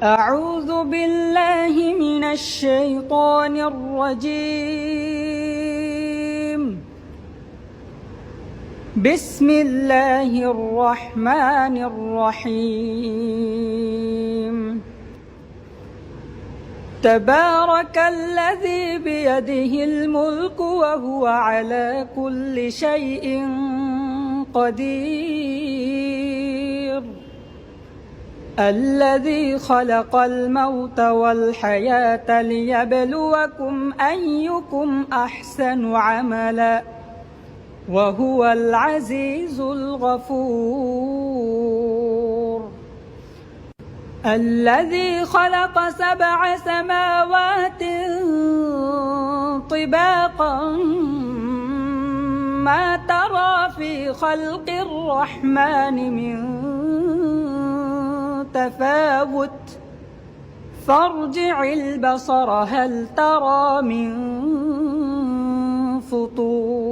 أعوذ بالله من الشيطان الرجيم. بسم الله الرحمن الرحيم. تبارك الذي بيده الملك وهو على كل شيء قدير. الذي خلق الموت والحياة ليبلوكم أيكم أحسن عملا وهو العزيز الغفور. الذي خلق 7 سماوات طباقا ما ترى في خلق الرحمن من تفاوت فارجع البصر هل ترى من